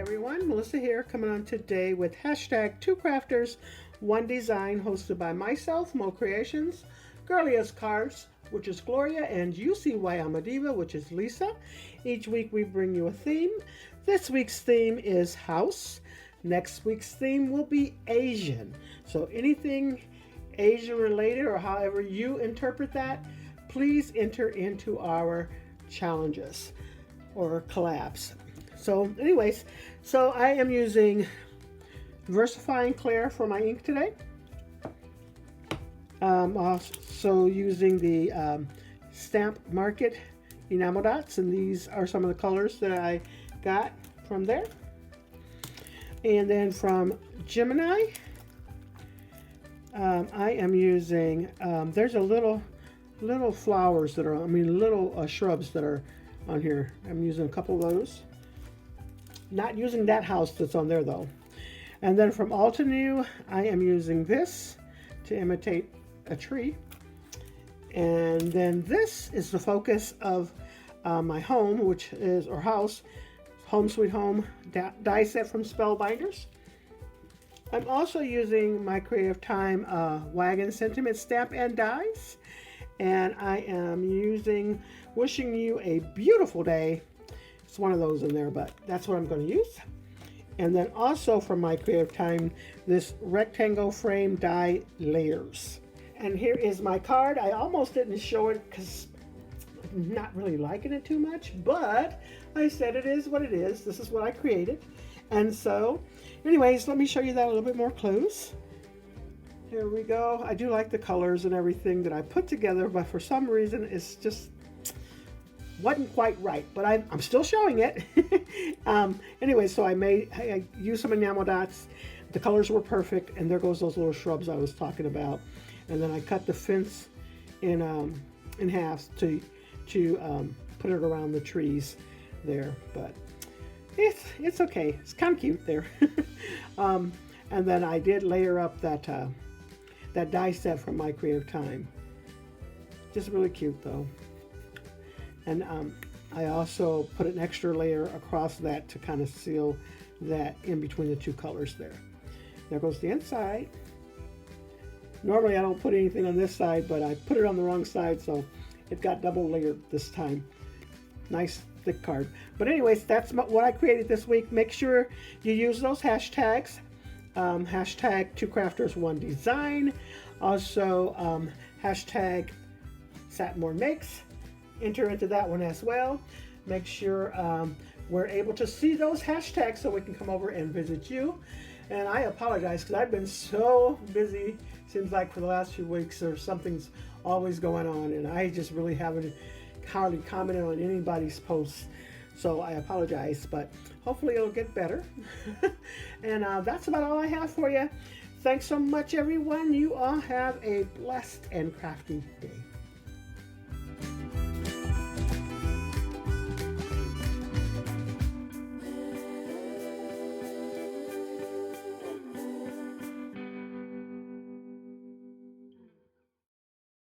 everyone, Melissa here, coming on today with hashtag Two Crafters, One Design, hosted by myself, Mo Creations, Girlia's Cards, which is Gloria, and You See Why I'm a Diva, which is Lisa. Each week we bring you a theme. This week's theme is house. Next week's theme will be Asian. So anything Asian related or however you interpret that, please enter into our challenges or collabs. So anyways, so I am using VersaFine Clear for my ink today. Also using the Stamp Market enamel dots, and these are some of the colors that I got from there. And then from Gemini, I am using, there's a little flowers that are, little shrubs that are on here. I'm using a couple of those. Not using that house that's on there though. And then from Altenew, I am using this to imitate a tree. And then this is the focus of my home, which is, or house, Home Sweet Home die set from Spellbinders. I'm also using my Creative Time Wagon Sentiment Stamp and Dies. And I am using Wishing You a Beautiful Day. It's one of those in there, but that's what I'm going to use. And then also from my Creative Time, this rectangle frame die layers. And here is my card. I almost didn't show it because I'm not really liking it too much, but I said it is what it is. This is what I created. And so, anyways, let me show you that a little bit more close. Here we go. I do like the colors and everything that I put together, but for some reason it's just wasn't quite right, but I'm still showing it. Anyway, so I used some enamel dots. The colors were perfect, and there goes those little shrubs I was talking about. And then I cut the fence in half to put it around the trees there. But it's okay. It's kind of cute there. And then I did layer up that die set from my Creative Time. Just really cute though. And I also put an extra layer across that to kind of seal that in between the two colors there. There goes the inside. Normally I don't put anything on this side, but I put it on the wrong side, so it got double layered this time. Nice thick card. But anyways, that's what I created this week. Make sure you use those hashtags. Hashtag Two Crafters One Design. Also hashtag Satmore Makes. Enter into that one as well. Make sure we're able to see those hashtags so we can come over and visit you. And I apologize because I've been so busy. Seems like for the last few weeks or something's always going on, and I just really haven't hardly commented on anybody's posts. So I apologize, but hopefully it'll get better. And that's about all I have for you. Thanks so much, everyone. You all have a blessed and crafty day.